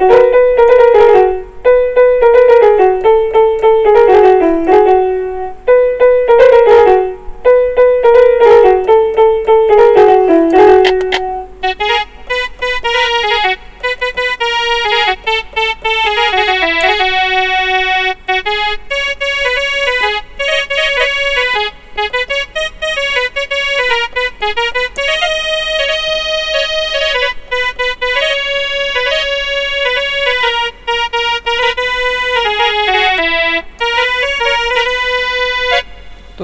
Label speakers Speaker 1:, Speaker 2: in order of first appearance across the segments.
Speaker 1: তো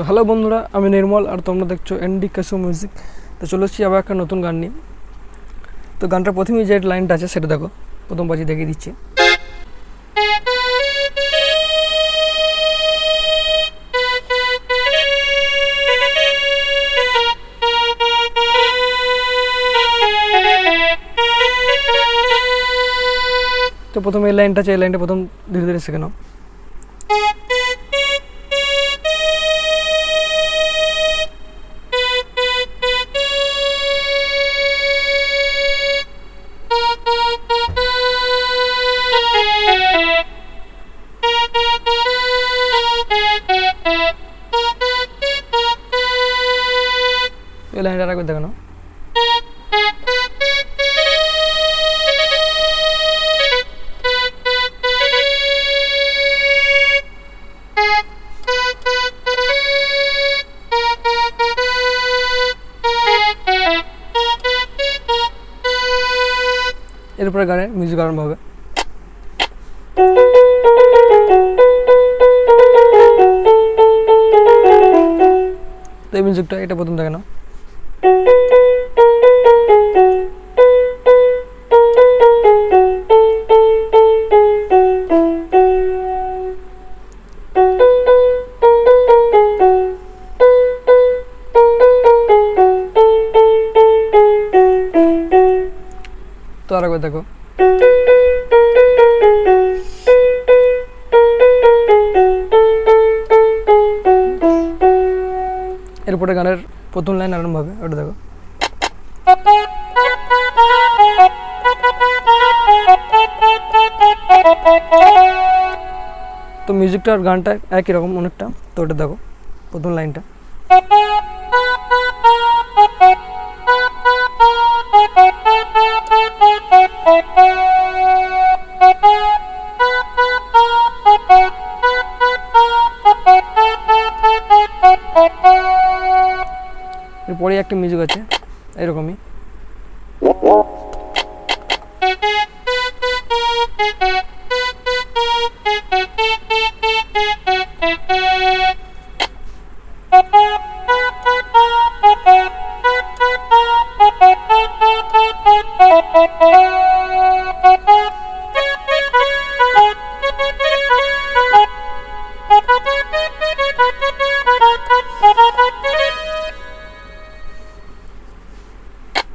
Speaker 1: হ্যালো বন্ধুরা, আমি নির্মল আর তোমরা দেখছো এনডি ক্যাসিও মিউজিক। তো চলে এসেছি আবার একটা নতুন গান নিয়ে। তো গানটার প্রথমেই যে লাইনটা আছে সেটা দেখো, প্রথম বাজি দেখিয়ে দিচ্ছি। তো প্রথমে এই লাইনটা আছে, এই লাইনটা প্রথম ধীরে ধীরে শিখে নাও। এই লাইনটা আরেকবার দেখো না। এরপরে গানের মিউজিক আরম্ভ হবে। তো এই মিউজিকটা এটা প্রথম দেখে নাও। তো আরেকবার দেখো। এরপরে গানের প্রথম লাইন আরম্ভ হবে, ওটা দেখো। তো মিউজিকটা আর গানটা একই রকম অনেকটা। তো ওটা দেখো প্রথম লাইনটা। এরপরে একটা মিউজিক আছে এরকমই।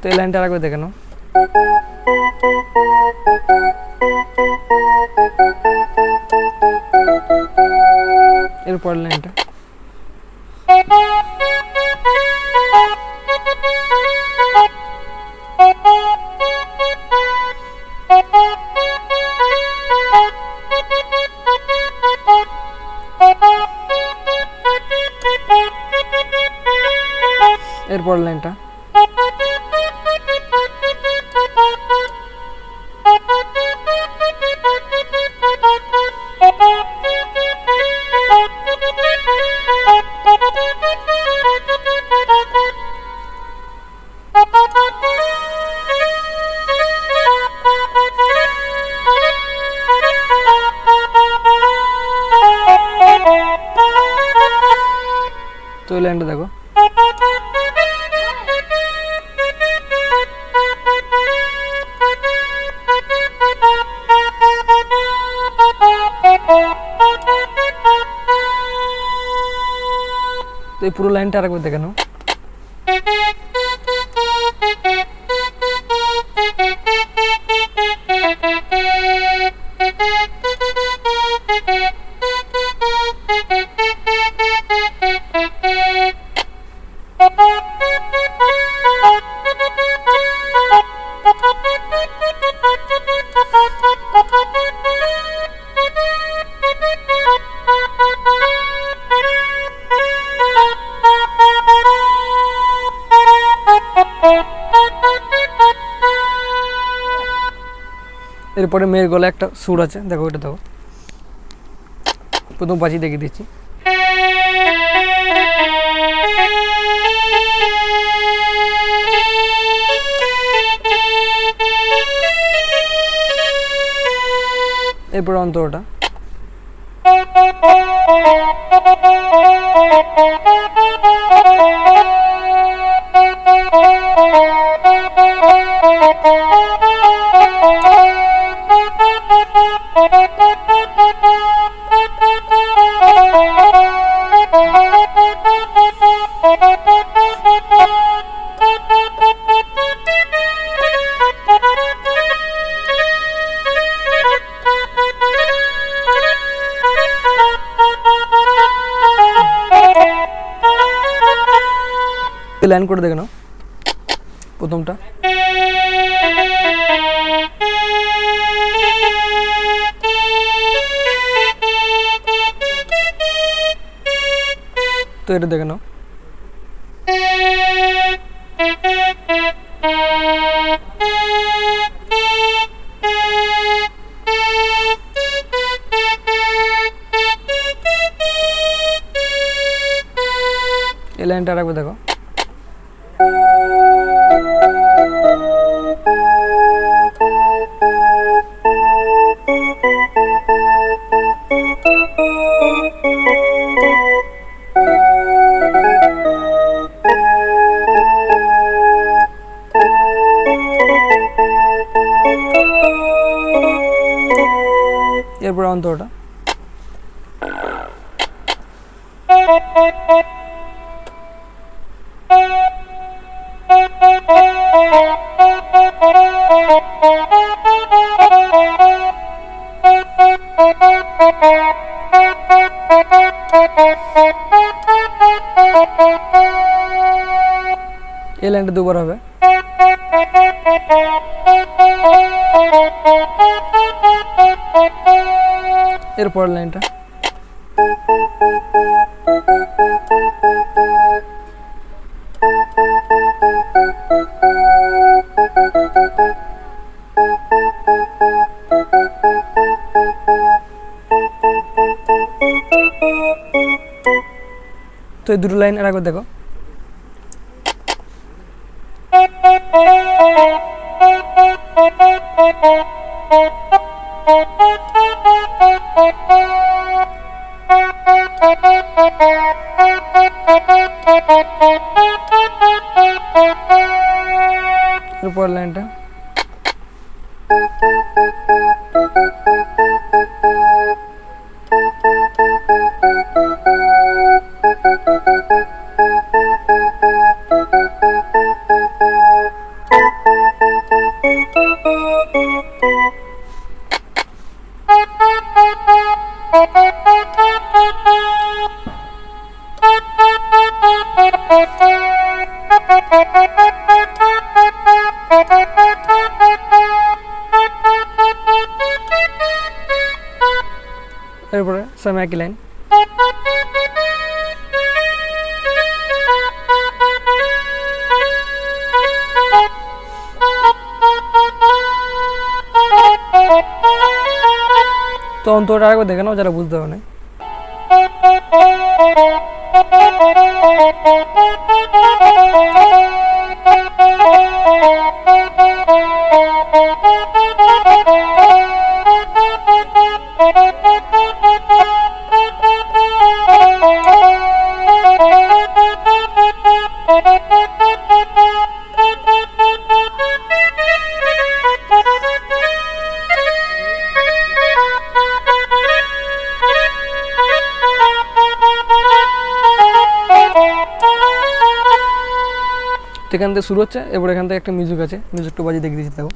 Speaker 1: তো এই লাইনটা আরেকবার দেখে নাও। এরপর লাইনটা। এরপর লাইনটা। তো এই লাইনটা দেখো। তো এই পুরো লাইনটা আরেকবার দেখে নাও। এরপরে মেয়ের গলায় একটা সুর আছে, দেখো ওইটা দেখো। প্রথম বাজি দেখিয়ে দিচ্ছি। এরপরে অন্তরটা। লাইন করে দেখে নাও প্রথমটা। তো এটা দেখে নাও। এই লাইনটা আরেকবার দেখো। এরপর অন্তরটা। এই লাইনটা দুবার হবে। এরপর লাইনটা। তো এই দুটো লাইন আরেকবার দেখো। এরপর লাইনটা। এরপরে সেম একই লাইন। তো অন্তরটা আরেকবার দেখে নাও যারা বুঝতে পারে না। এখান থেকে শুরু হচ্ছে, এবার এখান থেকে একটা মিউজিক আছে, মিউজিকটা বাজিয়ে দেখে দিচ্ছি। দেখো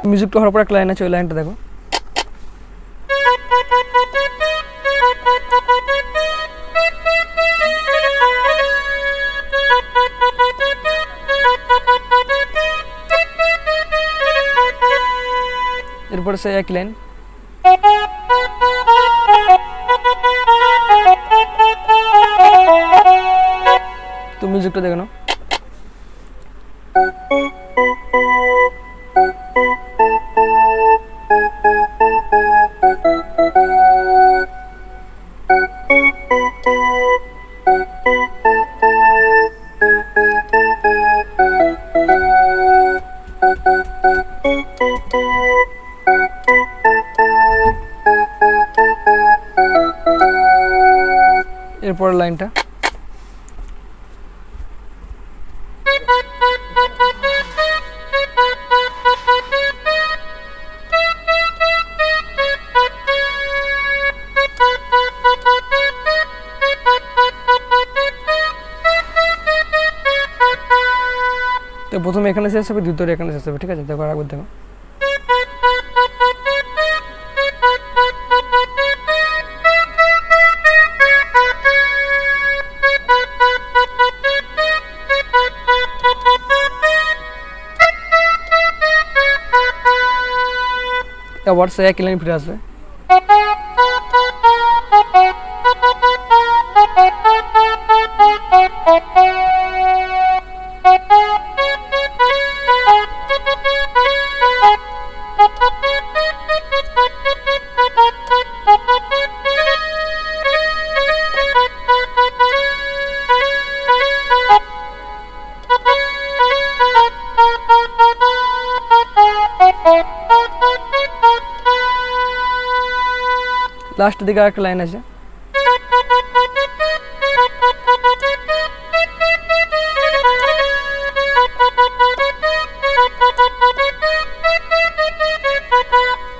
Speaker 1: মিউজিকটা হওয়ার পর একটা লাইন আছে, ওই লাইনটা দেখো। এরপরে সে এক লাইন। সুরটা দেখে নাও। এরপরের লাইনটা তো প্রথমে এখানে শেষ হবে, দ্বিতীয় এখানে শেষ হবে, ঠিক আছে? দেখো আরেকবার দেখো। আবার সে একই লাইন ফিরে আসবে। লাস্টের দিকে আরেকটা লাইন আছে,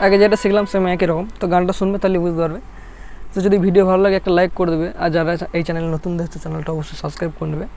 Speaker 1: আগে যেটা শিখলাম সেম একই রকম। তো গানটা শুনবে তাহলে বুঝতে পারবে। তো যদি ভিডিও ভালো লাগে একটা লাইক করে দেবে, আর যারা এই চ্যানেলে নতুন দেখছো চ্যানেলটা অবশ্যই সাবস্ক্রাইব করে নেবে।